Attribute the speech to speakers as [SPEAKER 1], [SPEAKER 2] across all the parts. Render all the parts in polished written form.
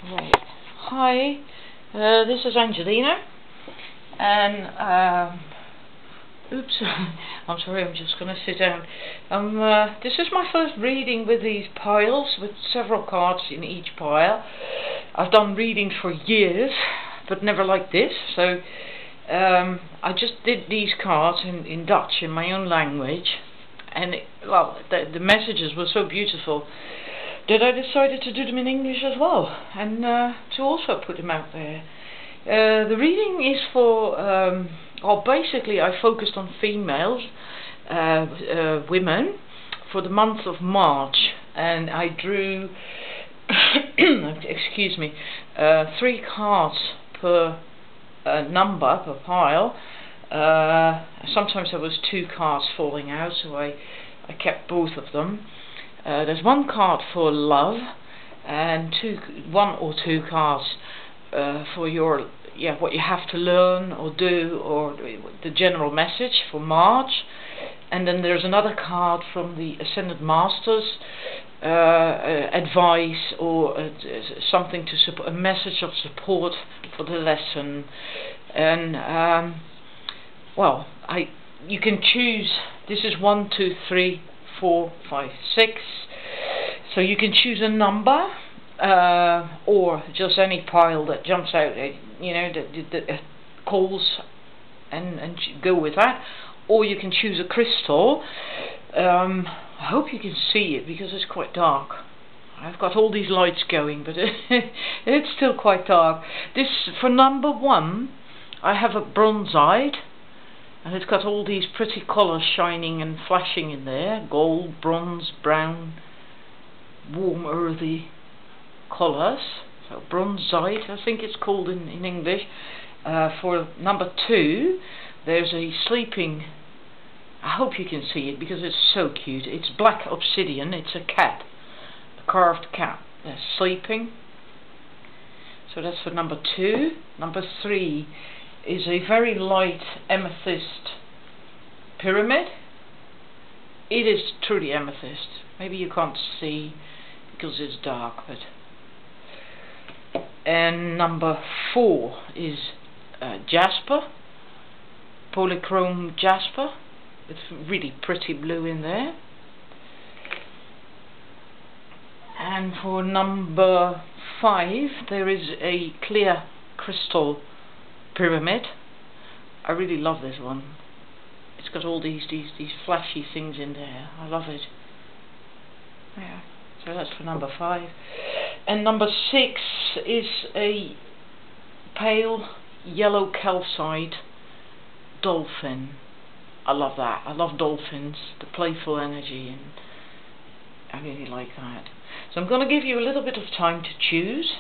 [SPEAKER 1] Right. Hi, this is Angelina, and oops, I'm sorry, I'm just going to sit down. This is my first reading with these piles, with several cards in each pile. I've done readings for years, but never like this, so I just did these cards in Dutch, in my own language, and the messages were so beautiful that I decided to do them in English as well, and to also put them out there. The reading is for, well, basically I focused on females, women, for the month of March, and I drew, excuse me, 3 cards per number, per pile. Sometimes there was 2 cards falling out, so I kept both of them. There's 1 card for love, and 1 or 2 cards for your, what you have to learn or do, or the general message for March. And then there's another card from the Ascended Masters, advice, or something to support, a message of support for the lesson. And well, you can choose. This is 1, 2, 3, 4, 5, 6. So you can choose a number, or just any pile that jumps out, that calls, and go with that. Or you can choose a crystal. I hope you can see it because it's quite dark. I've got all these lights going, but it's still quite dark. This, for number 1, I have a bronzite. And it's got all these pretty colours shining and flashing in there. Gold, bronze, brown, warm, earthy colours. So bronzite, I think it's called in English. For number 2, there's a sleeping. I hope you can see it because it's so cute. It's black obsidian. It's a cat, a carved cat, sleeping. So that's for number 2. Number 3 is a very light amethyst pyramid. It is truly amethyst. Maybe you can't see because it's dark, but. And number 4 is jasper, polychrome jasper, with really pretty blue in there. And for number 5, there is a clear crystal pyramid. I really love this one. It's got all these flashy things in there. I love it. Yeah. So that's for number 5. And number 6 is a pale yellow calcite dolphin. I love that. I love dolphins, the playful energy, and I really like that. So I'm going to give you a little bit of time to choose,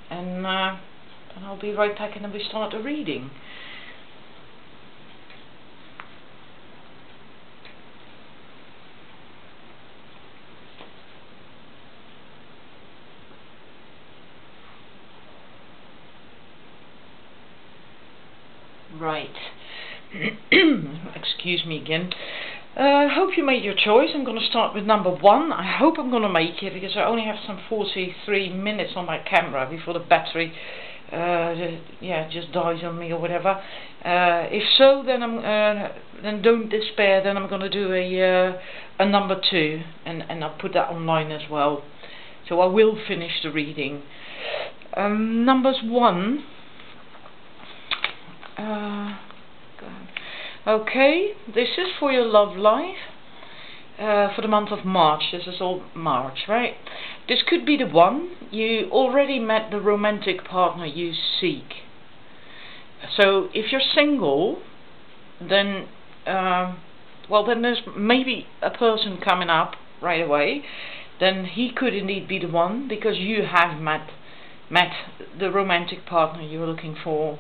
[SPEAKER 1] and I'll be right back and then we start the reading. Right. Excuse me again. I hope you made your choice. I'm going to start with number 1. I hope I'm going to make it because I only have some 43 minutes on my camera before the battery just dies on me or whatever. If so, then then don't despair. Then I'm going to do a number 2, and I'll put that online as well. So I will finish the reading. Numbers 1. Okay, this is for your love life. For the month of March. This is all March, right? This could be the one. You already met the romantic partner you seek. So if you're single, then then there's maybe a person coming up right away. Then he could indeed be the one because you have met the romantic partner you're looking for.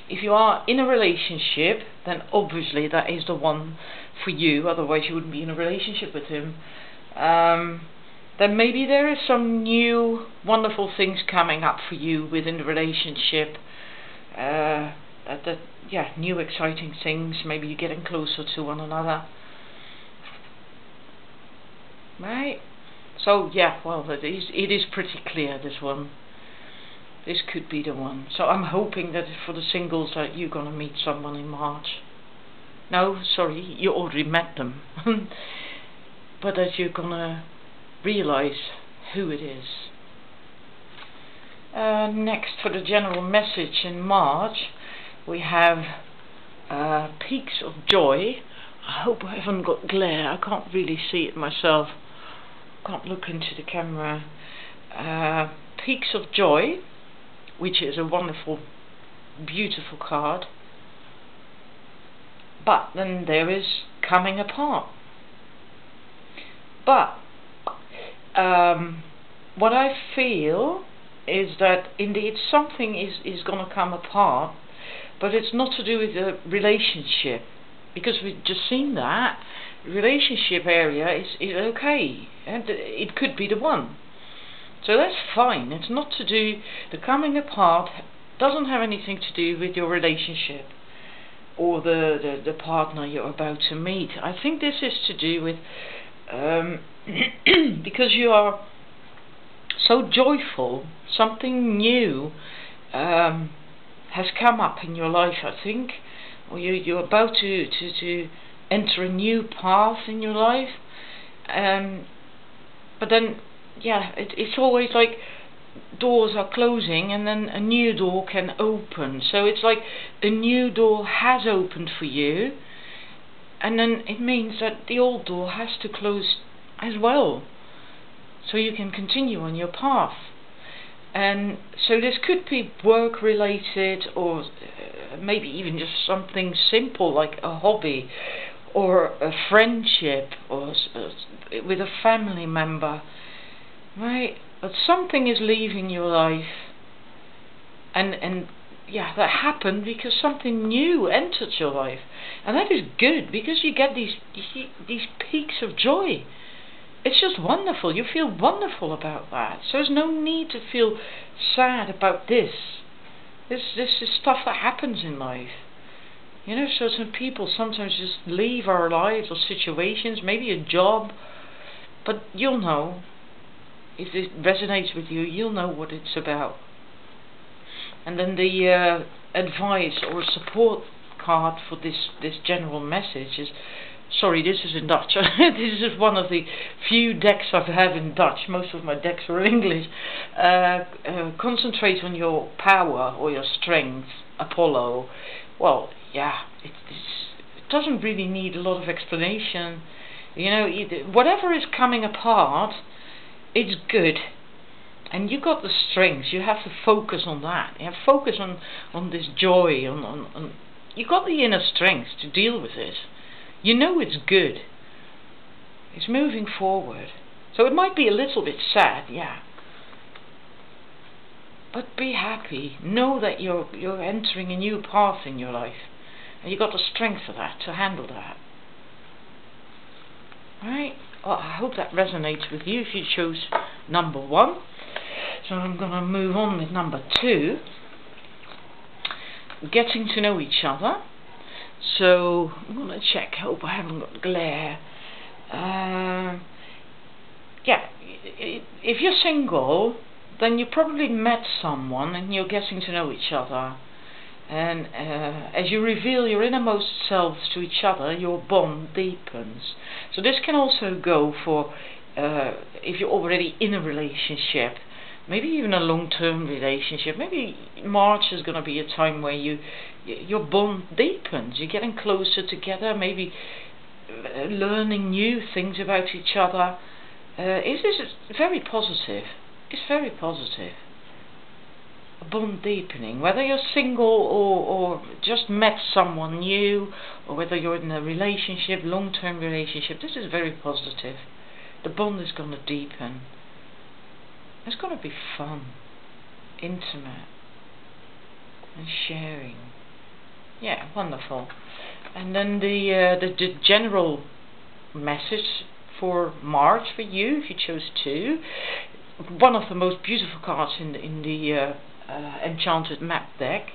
[SPEAKER 1] If you are in a relationship, then obviously that is the one for you, otherwise you wouldn't be in a relationship with him. Then maybe there is some new wonderful things coming up for you within the relationship. New exciting things. Maybe you're getting closer to one another. Right? So yeah, well, it is pretty clear, this one. this could be the one. So I'm hoping that for the singles that you're gonna meet someone in March. No, sorry, you already met them. But that you're gonna realize who it is. Next, for the general message in March, we have peaks of joy. I hope I haven't got glare. I can't really see it myself. Can't look into the camera. Peaks of joy, which is a wonderful, beautiful card. But then there is coming apart. But what I feel is that indeed something is going to come apart, but it's not to do with the relationship, because we've just seen that relationship area is okay, and it could be the one. So that's fine. It's not to do, the coming apart doesn't have anything to do with your relationship or the partner you're about to meet. I think this is to do with because you are so joyful, something new has come up in your life, I think, or you're about to enter a new path in your life, but then it's always like doors are closing and then a new door can open. So it's like a new door has opened for you, and then it means that the old door has to close as well, so you can continue on your path. And so this could be work related, or maybe even just something simple like a hobby or a friendship, or with a family member, right? But something is leaving your life, and yeah, that happened because something new entered your life, and that is good, because you get these peaks of joy. It's just wonderful. You feel wonderful about that. So there's no need to feel sad about this. This is stuff that happens in life. You know, certain people sometimes just leave our lives or situations, maybe a job, but you'll know. If it resonates with you, you'll know what it's about. And then the advice or support card for this general message is, sorry, this is in Dutch. This is one of the few decks I have in Dutch. Most of my decks are in English. Concentrate on your power or your strength, Apollo. Well, yeah, it doesn't really need a lot of explanation. You know, whatever is coming apart, it's good. And you got the strength. You have to focus on that. You have to focus on this joy. On you got the inner strength to deal with it. You know it's good. It's moving forward. So it might be a little bit sad, yeah. But be happy. Know that you're entering a new path in your life, and you got the strength for that, to handle that. Alright? Well, I hope that resonates with you if you chose number 1. So I'm going to move on with number 2. Getting to know each other. So I'm going to check. Hope I haven't got glare. Yeah, if you're single, then you probably met someone and you're getting to know each other. And as you reveal your innermost selves to each other, your bond deepens. So this can also go for if you're already in a relationship, maybe even a long-term relationship. Maybe March is going to be a time where your bond deepens. You're getting closer together, maybe learning new things about each other. It's very positive. It's very positive. A bond deepening, whether you're single or just met someone new, or whether you're in a relationship, long-term relationship, this is very positive. The bond is going to deepen. It's going to be fun, intimate, and sharing. Yeah, wonderful. And then the general message for March for you, if you chose 2, one of the most beautiful cards in the Enchanted Map deck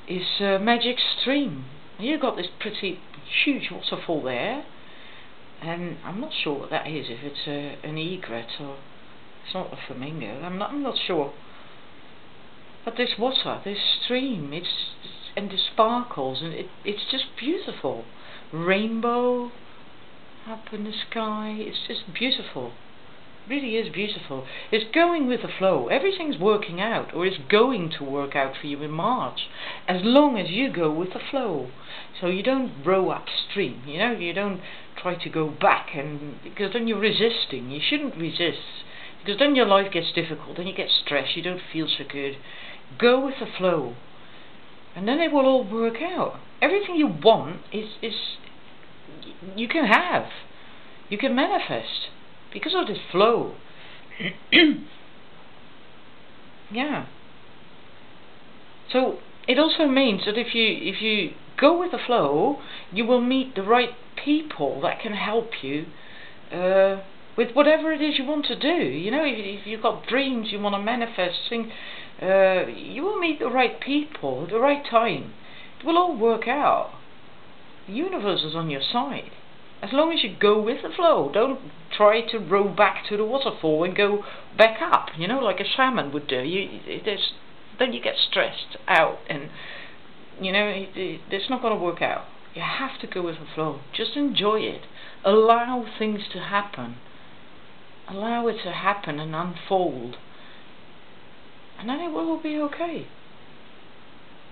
[SPEAKER 1] is Magic Stream. You got this pretty huge waterfall there, and I'm not sure what that is. If it's an egret or it's not a flamingo, I'm not sure. But this water, this stream, and the sparkles, and it's just beautiful. Rainbow up in the sky, it's just beautiful. Really is beautiful. It's going with the flow. Everything's working out, or is going to work out for you in March, as long as you go with the flow. So you don't row upstream, you know, you don't try to go back, and because then you're resisting. You shouldn't resist, because then your life gets difficult, and you get stressed, you don't feel so good. Go with the flow, and then it will all work out. Everything you want is you can have, you can manifest, because of this flow. Yeah. So it also means that if you go with the flow, you will meet the right people that can help you with whatever it is you want to do. You know, if you've got dreams you want to manifest, you will meet the right people at the right time. It will all work out. The universe is on your side. As long as you go with the flow, don't try to row back to the waterfall and go back up, you know, like a shaman would do. Then you get stressed out, and you know, it's not going to work out. You have to go with the flow. Just enjoy it. Allow things to happen. Allow it to happen and unfold, and then it will all be okay.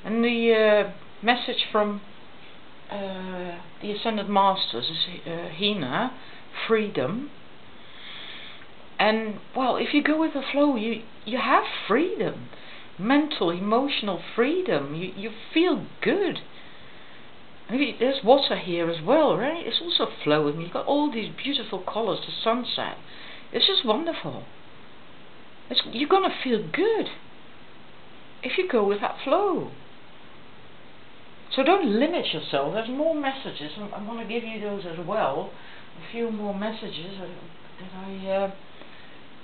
[SPEAKER 1] And the message from the Ascended Masters is Hina, freedom. And well, if you go with the flow, you have freedom, mental, emotional freedom. You feel good. Maybe there's water here as well, right? It's also flowing. You've got all these beautiful colours, the sunset. It's just wonderful. You're gonna feel good if you go with that flow. So don't limit yourself. There's more messages. I'm going to give you those as well. A few more messages that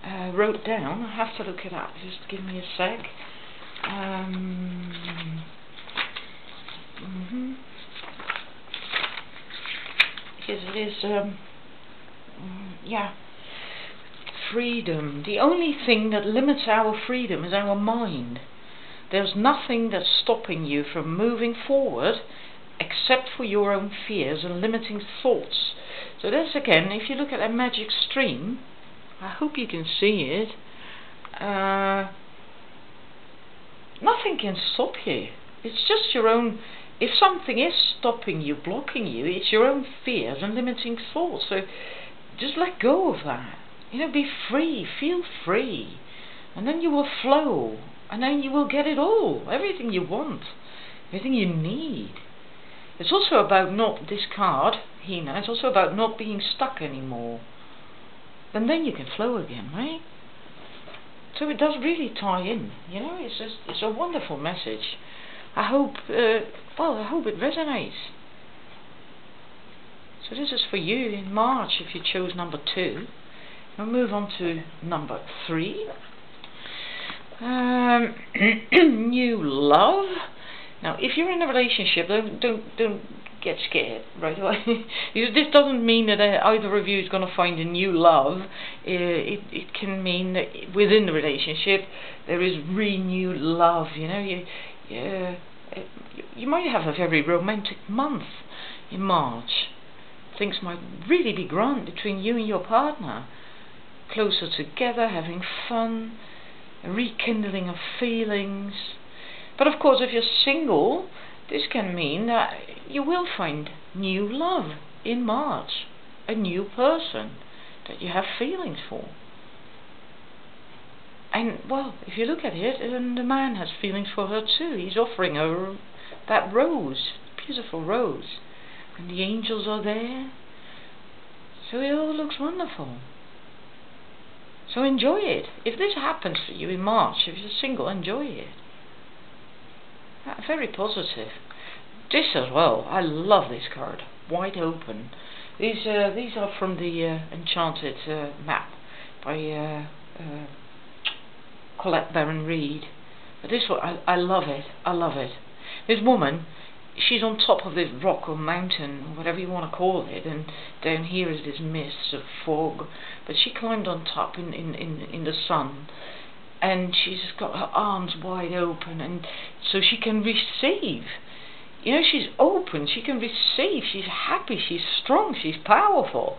[SPEAKER 1] I wrote down. I have to look it up. Just give me a sec. Because it is, yeah, freedom. The only thing that limits our freedom is our mind. There's nothing that's stopping you from moving forward except for your own fears and limiting thoughts. So this again, if you look at a magic stream, I hope you can see it, nothing can stop you. It's just your own, if something is stopping you, blocking you, it's your own fears and limiting thoughts. So just let go of that. You know, be free, feel free, and then you will flow. And then you will get it all, everything you want, everything you need. It's also about not discard, Hina, it's also about not being stuck anymore. And then you can flow again, right? So it does really tie in, you know, it's a wonderful message. I hope, I hope it resonates. So this is for you in March if you chose number 2. We'll move on to number 3. New love. Now, if you're in a relationship, don't get scared right away. This doesn't mean that either of you is going to find a new love. It can mean that within the relationship there is renewed love. You know, you might have a very romantic month in March. Things might really be grand between you and your partner. Closer together, having fun. A rekindling of feelings. But of course, if you're single, this can mean that you will find new love in March, a new person that you have feelings for. And well, if you look at it, then the man has feelings for her too. He's offering her that rose, beautiful rose, and the angels are there. So it all looks wonderful. So enjoy it. If this happens for you in March, if you're single, enjoy it. Very positive. This as well, I love this card. Wide open. These are from the Enchanted map by Colette Baron Reed. But this one, I love it. I love it. This woman, she's on top of this rock or mountain, whatever you want to call it, and down here is this mist of fog. But she climbed on top in the sun, and she's got her arms wide open, and so she can receive. You know, she's open, she can receive, she's happy, she's strong, she's powerful.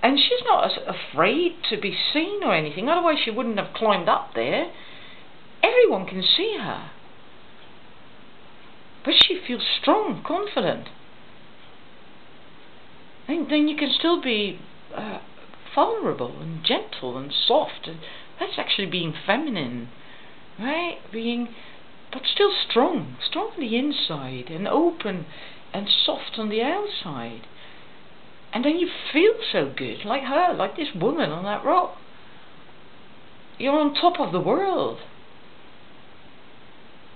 [SPEAKER 1] And she's not afraid to be seen or anything, otherwise she wouldn't have climbed up there. Everyone can see her. But she feels strong, confident. And then you can still be vulnerable and gentle and soft. And that's actually being feminine, right? But still strong on the inside, and open and soft on the outside. And then you feel so good, like her, like this woman on that rock. You're on top of the world.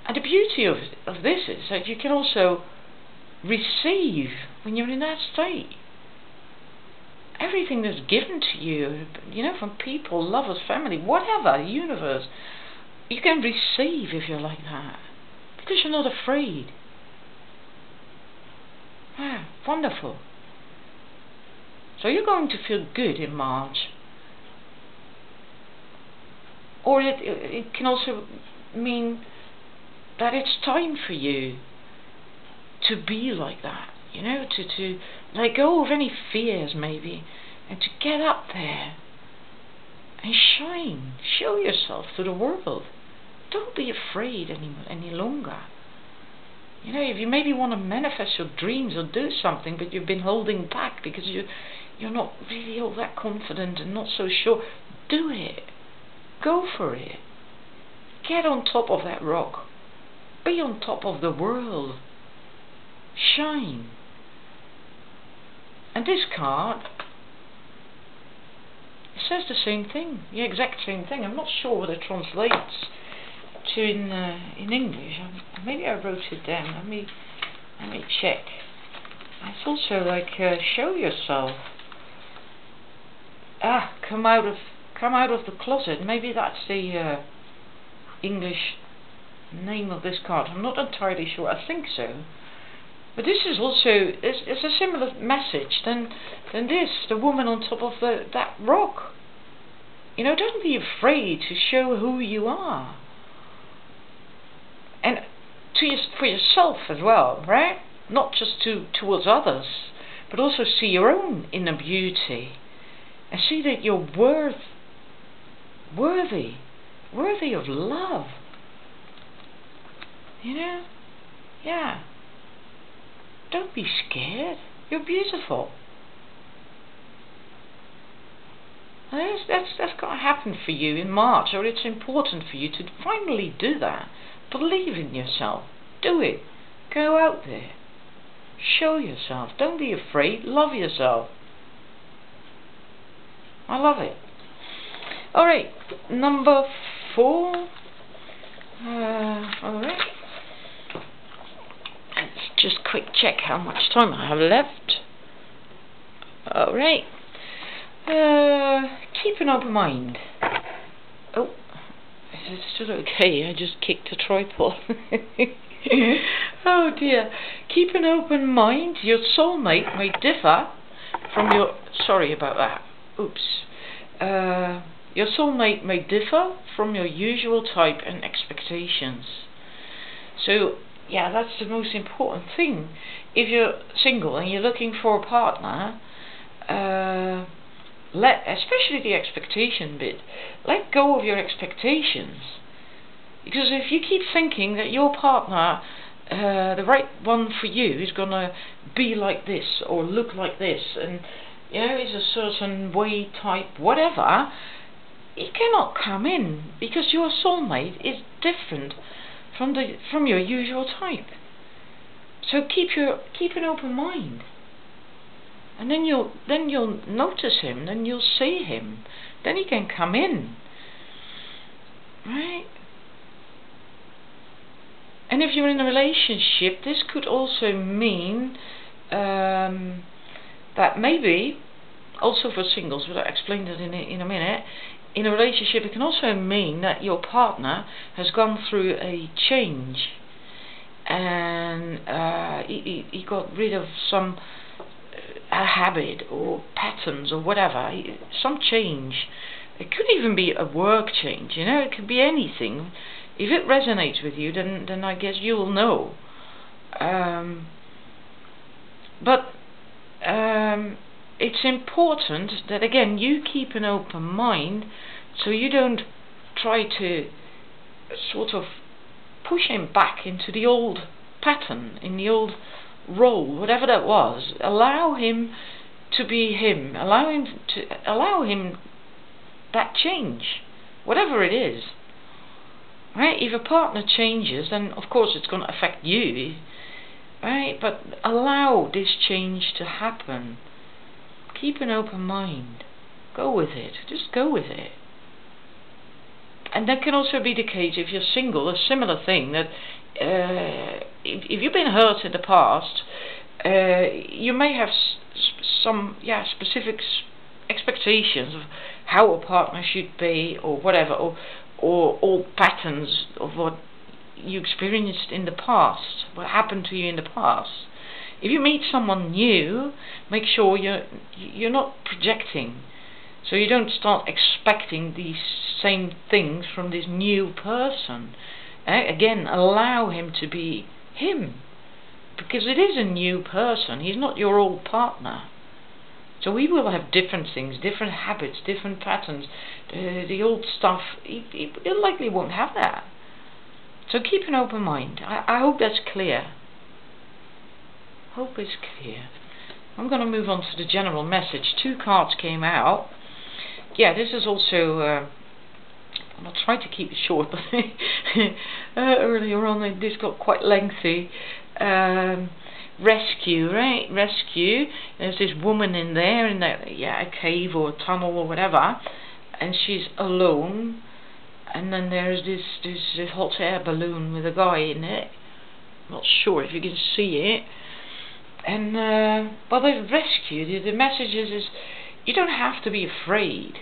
[SPEAKER 1] And the beauty of this is that you can also receive when you're in that state. Everything that's given to you, you know, from people, lovers, family, whatever, the universe, you can receive if you're like that. Because you're not afraid. Wow, wonderful. So you're going to feel good in March. Or it can also mean that it's time for you to be like that, you know, to let go of any fears maybe, and to get up there and shine, show yourself to the world. Don't be afraid any longer. You know, if you maybe want to manifest your dreams or do something, but you've been holding back because you're not really all that confident and not so sure, do it. Go for it. Get on top of that rock. Be on top of the world. Shine. And this card, it says the same thing, the exact same thing. I'm not sure what it translates to in English. Maybe I wrote it down. Let me check. It's also like show yourself. Come out of the closet. Maybe that's the English name of this card. I'm not entirely sure. I think so. But this is also it's a similar message than this. The woman on top of that rock. You know, don't be afraid to show who you are, and for yourself as well, right? Not just towards others, but also see your own inner beauty, and see that you're worthy of love. You know, yeah. Don't be scared. You're beautiful. And that's got to happen for you in March, or it's important for you to finally do that. Believe in yourself. Do it. Go out there. Show yourself. Don't be afraid. Love yourself. I love it. Alright, number 4. Alright. Let's just quick check how much time I have left. Alright. Keep an open mind. Oh, is it still okay? I just kicked a tripod. Oh dear. Keep an open mind. Your soulmate may differ from your... Sorry about that. Oops. Your soulmate may differ from your usual type and expectations. So, yeah, that's the most important thing. If you're single and you're looking for a partner, especially the expectation bit, let go of your expectations. Because if you keep thinking that your partner, the right one for you, is going to be like this or look like this, and you know, is a certain way, type, whatever, it cannot come in, because your soulmate is different from your usual type. So keep an open mind, and then you'll notice him, then you'll see him, then he can come in, right? And if you're in a relationship, this could also mean that maybe, also for singles, but I'll explain that in a minute, in a relationship it can also mean that your partner has gone through a change, and he got rid of a habit or patterns or whatever, some change It could even be a work change, you know, it could be anything. If it resonates with you, then I guess you'll know. But it's important that, again, you keep an open mind, so you don't try to sort of push him back into the old pattern, in the old role, whatever that was. Allow him to be him. Allow him that change, whatever it is. Right? If a partner changes, then of course it's going to affect you. Right? But allow this change to happen. Keep an open mind. Go with it. Just go with it. And that can also be the case if you're single, a similar thing, that if you've been hurt in the past, you may have some specific expectations of how a partner should be, or whatever, or old patterns of what you experienced in the past, what happened to you in the past. If you meet someone new, make sure you're not projecting, so you don't start expecting these same things from this new person. Again, allow him to be him, because it is a new person. He's not your old partner. So we will have different things, different habits, different patterns. The old stuff, he likely won't have that. So keep an open mind. I hope that's clear. Hope it's clear. I'm going to move on to the general message. 2 cards came out. Yeah, this is also... I'll try to keep it short, but earlier on this got quite lengthy. Rescue, right? Rescue. There's this woman in there, in that, a cave or a tunnel or whatever, and she's alone. And then there's this hot air balloon with a guy in it. I'm not sure if you can see it. And well, they've rescued. The message is you don't have to be afraid,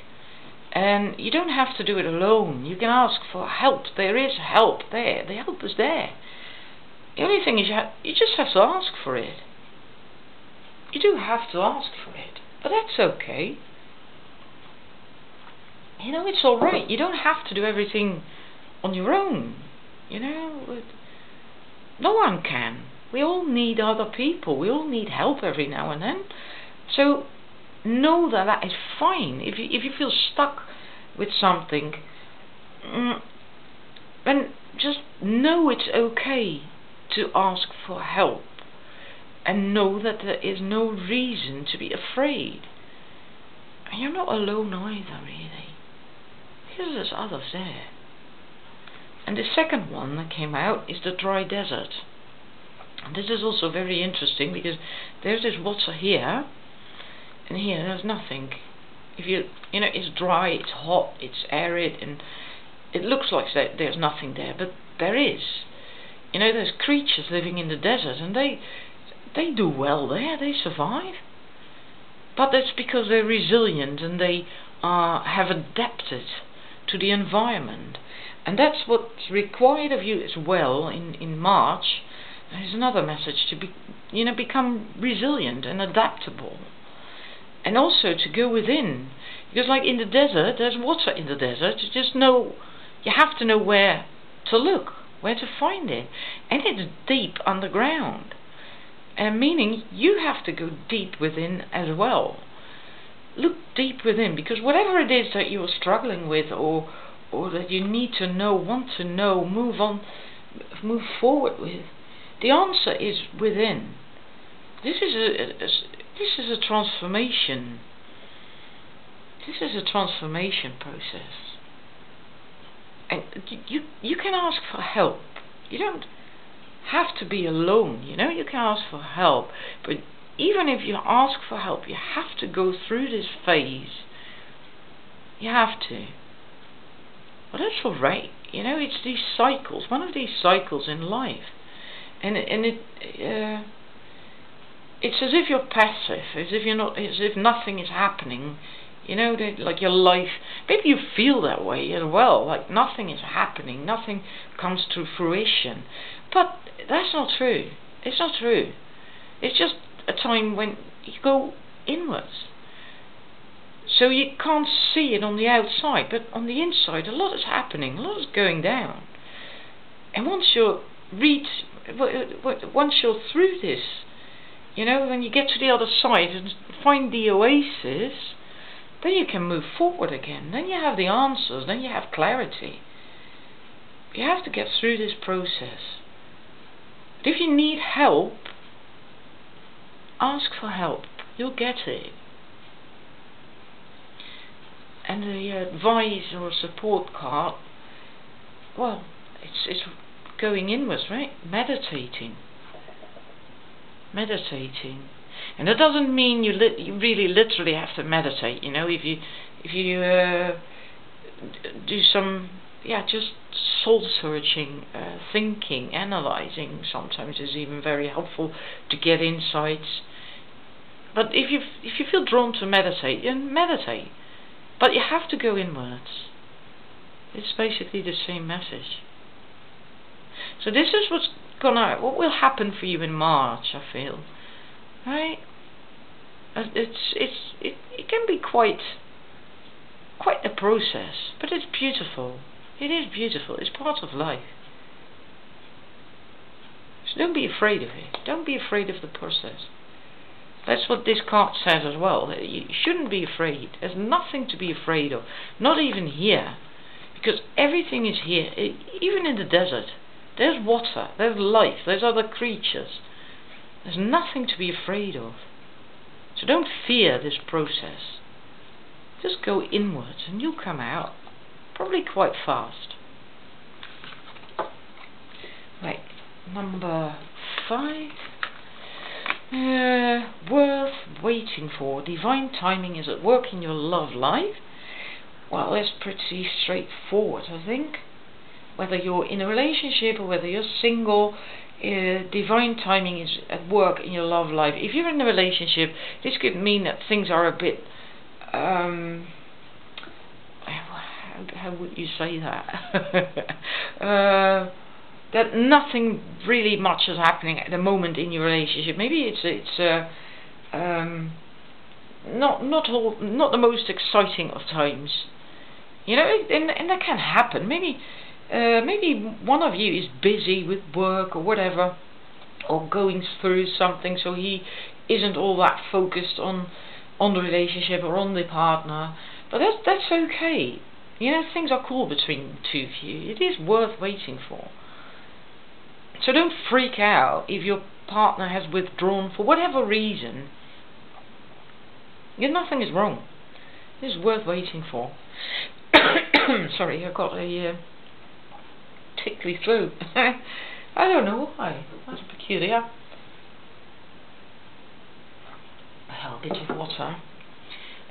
[SPEAKER 1] and you don't have to do it alone. You can ask for help. There is help there. The help is there. The only thing is you just have to ask for it. You do have to ask for it, but that's okay. You know, it's alright. You don't have to do everything on your own. You know, no one can. We all need other people. We all need help every now and then. So know that is fine. If you feel stuck with something, then just know it's okay to ask for help, and know that there is no reason to be afraid. And you're not alone either, really, because there's others there. And the second one that came out is the dry desert. And this is also very interesting, because there's this water here, and here there's nothing. If you know, it's dry, it's hot, it's arid, and it looks like there's nothing there, but there is. You know, there's creatures living in the desert, and they do well there. They survive, but that's because they're resilient, and they have adapted to the environment. And that's what's required of you as well in March. There's another message to become resilient and adaptable, and also to go within, because like in the desert, there's water in the desert. You have to know where to look, where to find it, and it's deep underground, and meaning you have to go deep within as well. Look deep within, because whatever it is that you're struggling with, or that you need to know, want to know, move forward with, the answer is within. This is a transformation. This is a transformation process. And you can ask for help. You don't have to be alone, you know. You can ask for help, but even if you ask for help, you have to go through this phase. You have to. But that's alright, you know. It's these cycles, one of these cycles in life, and it's as if you're passive, as if nothing is happening. You know, that like your life, maybe you feel that way as well, like nothing is happening, nothing comes to fruition. But that's not true. It's not true. It's just a time when you go inwards. So you can't see it on the outside, but on the inside a lot is happening, a lot is going down. And once you're through this, you know, when you get to the other side and find the oasis, then you can move forward again. Then you have the answers, then you have clarity. You have to get through this process. But if you need help, ask for help. You'll get it. And the advice or support card, well, it's going inwards, right? Meditating. And that doesn't mean you really literally have to meditate. You know, if you do some, just soul searching, thinking, analyzing, sometimes is even very helpful to get insights. But if you feel drawn to meditate, then meditate. But you have to go inwards. It's basically the same message. So this is what will happen for you in March, I feel. Right? It can be quite a process, but it's beautiful. It is beautiful. It's part of life. So don't be afraid of it. Don't be afraid of the process. That's what this card says as well. You shouldn't be afraid. There's nothing to be afraid of. Not even here. Because everything is here. Even in the desert. There's water. There's life. There's other creatures. There's nothing to be afraid of. So don't fear this process. Just go inwards and you'll come out. Probably quite fast. Right. Number 5. Worth waiting for. Divine timing is at work in your love life. Well, that's pretty straightforward, I think. Whether you're in a relationship or whether you're single, divine timing is at work in your love life. If you're in a relationship, this could mean that things are a bit how would you say that? That nothing really much is happening at the moment in your relationship. Maybe it's not the most exciting of times. You know, and that can happen. Maybe one of you is busy with work or whatever, or going through something, so he isn't all that focused on the relationship or on the partner. But that's okay. You know, things are cool between the two of you. It is worth waiting for. So don't freak out if your partner has withdrawn for whatever reason. Nothing is wrong. This is worth waiting for. Sorry, I got a tickly throat. I don't know why. That's peculiar. A bit of water.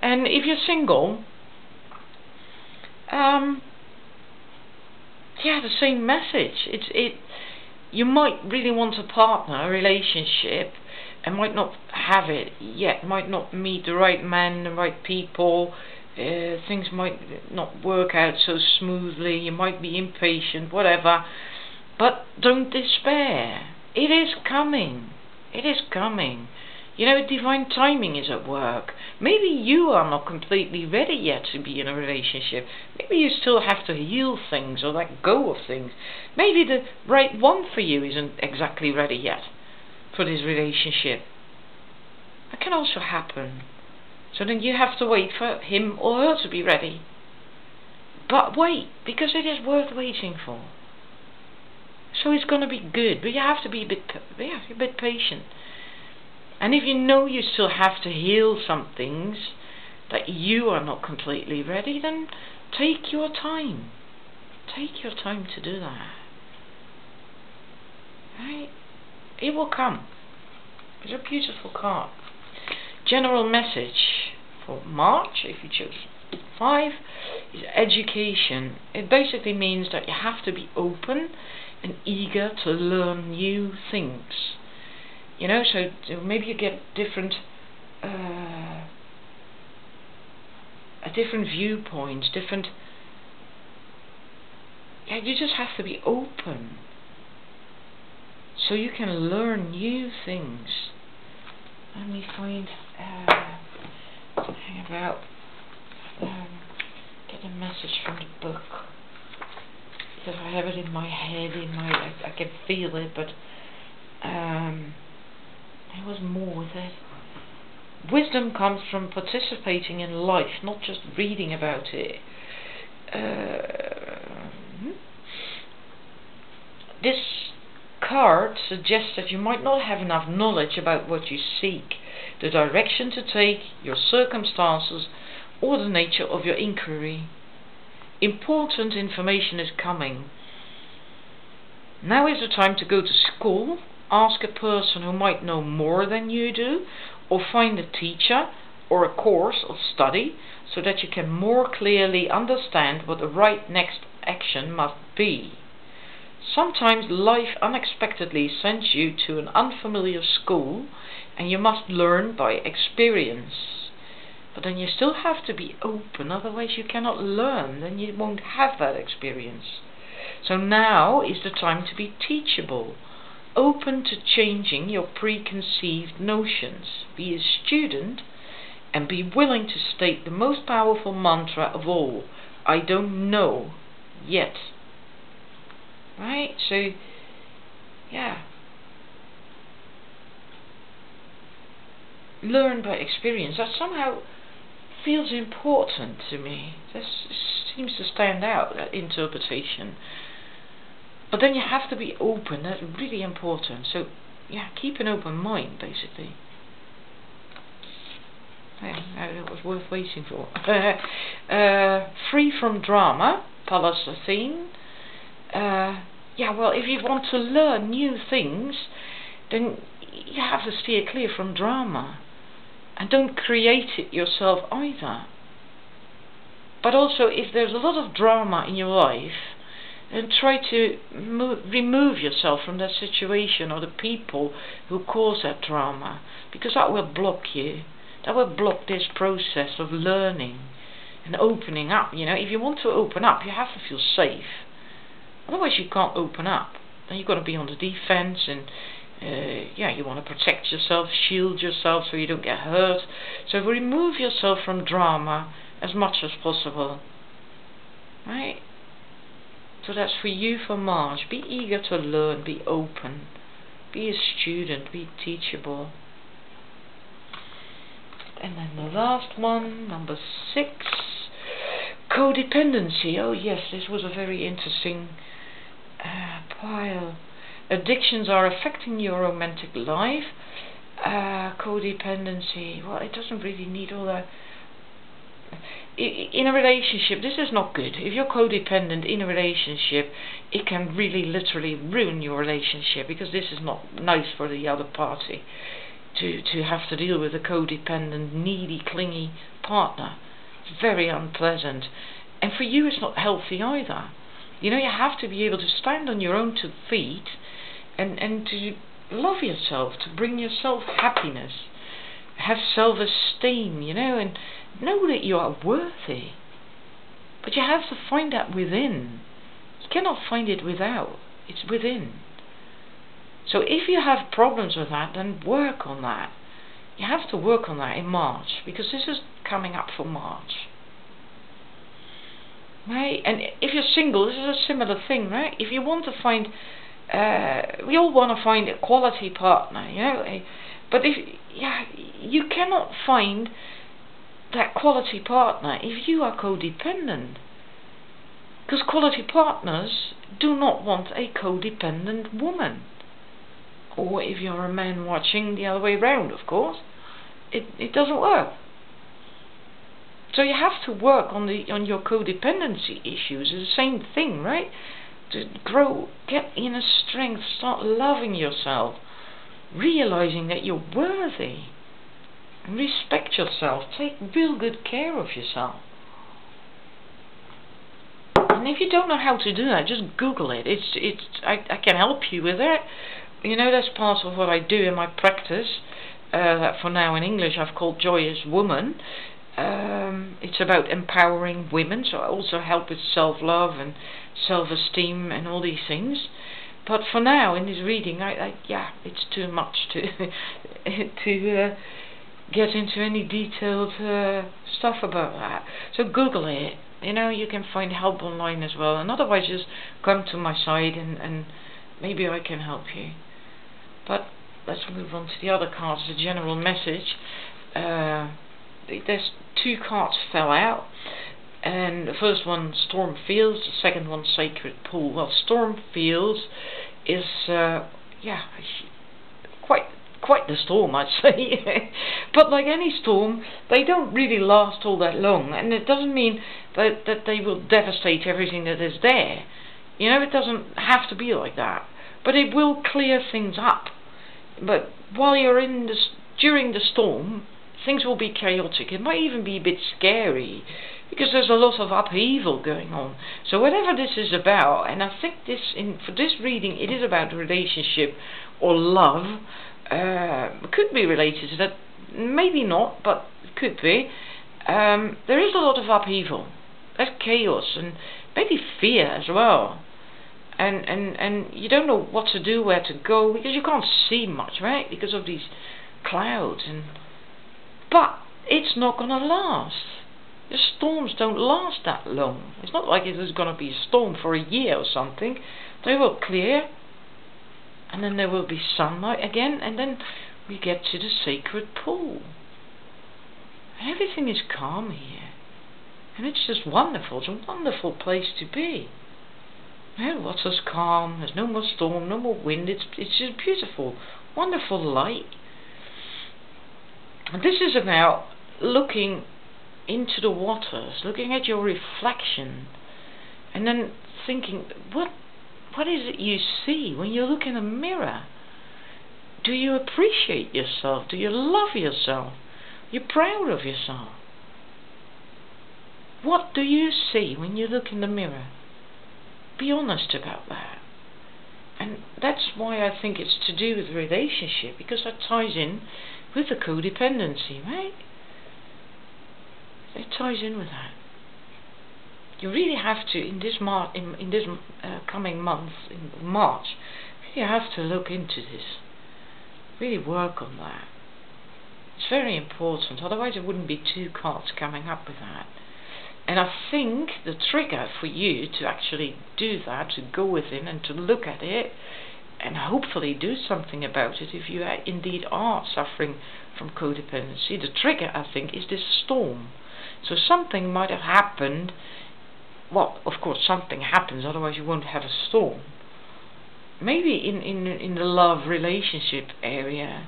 [SPEAKER 1] And if you're single, the same message. You might really want a partner, a relationship, and might not have it yet, might not meet the right man, the right people, things might not work out so smoothly, you might be impatient, whatever, but don't despair. It is coming. It is coming. You know, divine timing is at work. Maybe you are not completely ready yet to be in a relationship. Maybe you still have to heal things or let go of things. Maybe the right one for you isn't exactly ready yet for this relationship. That can also happen. So then you have to wait for him or her to be ready. But wait, because it is worth waiting for. So it's going to be good, but you have to be a bit patient. And if you know you still have to heal some things, that you are not completely ready, then take your time. Take your time to do that. Right? It will come. It's a beautiful card. General message for March, if you choose 5, is education. It basically means that you have to be open and eager to learn new things. You know, so maybe you get different viewpoints, you just have to be open so you can learn new things. Let me find about get a message from the book. Because I have it in my head, I can feel it, but there was more with it. Wisdom comes from participating in life, not just reading about it. This card suggests that you might not have enough knowledge about what you seek, the direction to take, your circumstances, or the nature of your inquiry. Important information is coming. Now is the time to go to school, ask a person who might know more than you do, or find a teacher or a course of study so that you can more clearly understand what the right next action must be. Sometimes life unexpectedly sends you to an unfamiliar school and you must learn by experience. But then you still have to be open, otherwise you cannot learn, then you won't have that experience. So now is the time to be teachable, open to changing your preconceived notions. Be a student and be willing to state the most powerful mantra of all: I don't know yet. Right? So, yeah. Learn by experience. That somehow feels important to me. This seems to stand out, that interpretation. But then you have to be open. That's really important. So, yeah, keep an open mind, basically. Yeah, it was worth waiting for. Free from drama, Palace Athene. Yeah, well, if you want to learn new things, then you have to steer clear from drama. And don't create it yourself either. But also, if there's a lot of drama in your life, then try to remove yourself from that situation or the people who cause that drama, because that will block you. That will block this process of learning and opening up. You know, if you want to open up, you have to feel safe. Otherwise, you can't open up. Then you've got to be on the defense, and yeah, you want to protect yourself, shield yourself so you don't get hurt. So remove yourself from drama as much as possible. Right? So that's for you, for March. Be eager to learn, be open, be a student, be teachable. And then the last one, number 6, codependency. Oh yes, this was a very interesting pile. Addictions are affecting your romantic life. Codependency. Well, it doesn't really need all that. In a relationship, this is not good. If you're codependent in a relationship, it can really literally ruin your relationship, because this is not nice for the other party to have to deal with a codependent, needy, clingy partner. It's very unpleasant. And for you, it's not healthy either. You know, you have to be able to stand on your own 2 feet and to love yourself, to bring yourself happiness, have self-esteem, you know, and know that you are worthy. But you have to find that within. You cannot find it without. It's within. So if you have problems with that, then work on that. You have to work on that in March, because this is coming up for March. Right? And if you're single, this is a similar thing, right? If you want to find, we all want to find a quality partner, you know. But you cannot find that quality partner if you are codependent. Because quality partners do not want a codependent woman. Or if you're a man watching, the other way round, of course. It doesn't work. So you have to work on your codependency issues. It's the same thing, right? To grow, get inner strength, start loving yourself, realizing that you're worthy, and respect yourself. Take real good care of yourself. And if you don't know how to do that, just Google it. I can help you with it. You know, that's part of what I do in my practice. That for now in English I've called Joyous Woman. It's about empowering women, so I also help with self-love and self-esteem and all these things. But for now in this reading, yeah, it's too much to get into any detailed stuff about that. So Google it. You know, you can find help online as well, and otherwise just come to my site and maybe I can help you. But let's move on to the other cards, the general message. There's 2 cards fell out, and the first one, Storm Fields, the second one, Sacred Pool. Well, Storm Fields is yeah, quite the storm, I'd say. But like any storm, they don't really last all that long, and it doesn't mean that they will devastate everything that is there. You know, it doesn't have to be like that, but it will clear things up. But while you're in this, during the storm, things will be chaotic. It might even be a bit scary, because there's a lot of upheaval going on. So whatever this is about, and I think for this reading, it is about relationship or love. Could be related to that, maybe not, but it could be. There is a lot of upheaval. There's chaos and maybe fear as well. And you don't know what to do, where to go, because you can't see much, right? Because of these clouds. But it's not going to last. The storms don't last that long. It's not like it is going to be a storm for a year or something. They will clear, and then there will be sunlight again, and then we get to the Sacred Pool. And everything is calm here. And it's just wonderful. It's a wonderful place to be. The water's calm, there's no more storm, no more wind. It's just beautiful. Wonderful light. And this is about looking into the waters, looking at your reflection, and then thinking, what is it you see when you look in a mirror? Do you appreciate yourself? Do you love yourself? Are you proud of yourself? What do you see when you look in the mirror? Be honest about that. And that's why I think it's to do with relationship, because that ties in with the codependency, right? It ties in with that. You really have to, in this coming month, in March, you have to look into this. Really work on that. It's very important, otherwise there wouldn't be 2 cards coming up with that. And I think the trigger for you to actually do that, to go within and to look at it, and hopefully do something about it if you indeed are suffering from codependency, the trigger, I think, is this storm. So something might have happened. Well, of course something happens, otherwise you won't have a storm. Maybe in the love relationship area,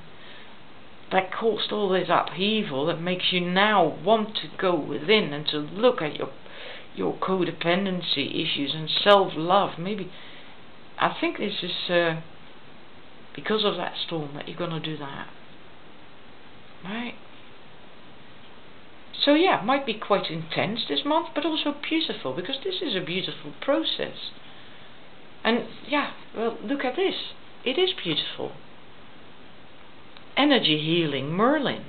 [SPEAKER 1] that caused all this upheaval that makes you now want to go within and to look at your codependency issues and self-love. Maybe, I think this is because of that storm that you're going to do that. Right? So yeah, it might be quite intense this month, but also beautiful, because this is a beautiful process. And yeah, well, look at this. It is beautiful. Energy healing, Merlin.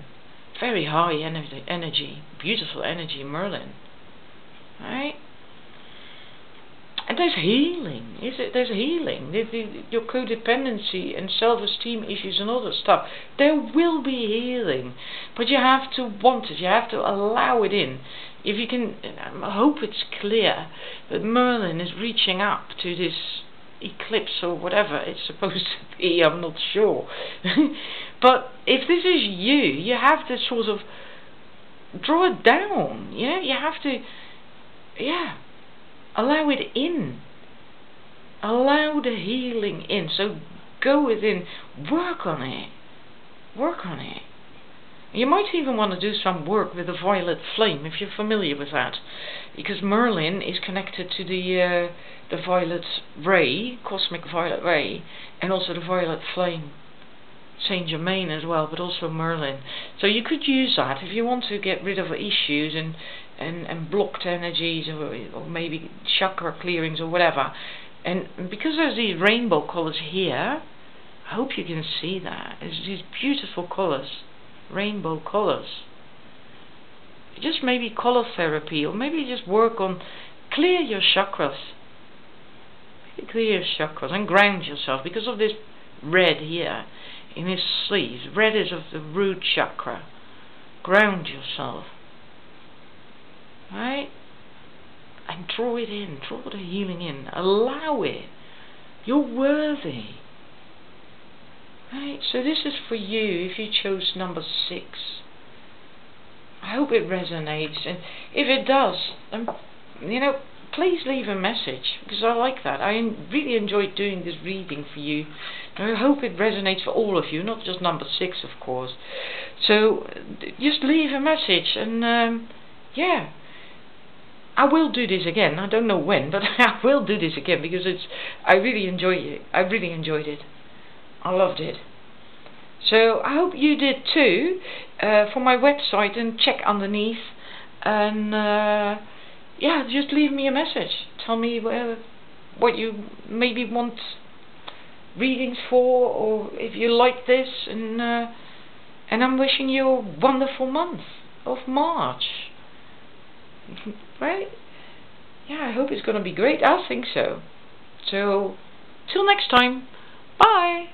[SPEAKER 1] Very high energy, beautiful energy, Merlin. Right? And there's healing. There's healing. Your codependency and self-esteem issues and all that stuff. There will be healing. But you have to want it. You have to allow it in. If you can, I hope it's clear that Merlin is reaching up to this eclipse or whatever it's supposed to be. I'm not sure. But if this is you have to sort of draw it down. You know, you have to, yeah, allow it in. Allow the healing in. So go within, work on it. Work on it. You might even want to do some work with the violet flame, if you're familiar with that, because Merlin is connected to the violet ray, cosmic violet ray, and also the violet flame, Saint Germain as well, but also Merlin. So you could use that if you want to get rid of issues and blocked energies, or maybe chakra clearings or whatever. And because there's these rainbow colors here, I hope you can see that. There's these beautiful colors. Rainbow colors. Just maybe color therapy, or maybe just work on clear your chakras. Maybe clear your chakras and ground yourself, because of this red here in his sleeves. Red is of the root chakra. Ground yourself. Right? And draw it in. Draw the healing in. Allow it. You're worthy. Right? So this is for you if you chose number 6. I hope it resonates. And if it does, you know, please leave a message, because I like that. I really enjoyed doing this reading for you. And I hope it resonates for all of you, not just number 6, of course. So just leave a message, and yeah, I will do this again. I don't know when, but I will do this again, because I really enjoy it. I really enjoyed it. I loved it. So I hope you did too. For my website, and check underneath, and yeah, just leave me a message. Tell me what you maybe want readings for, or if you like this, and I'm wishing you a wonderful month of March. Right? Yeah, I hope it's going to be great. I think so. So, till next time. Bye.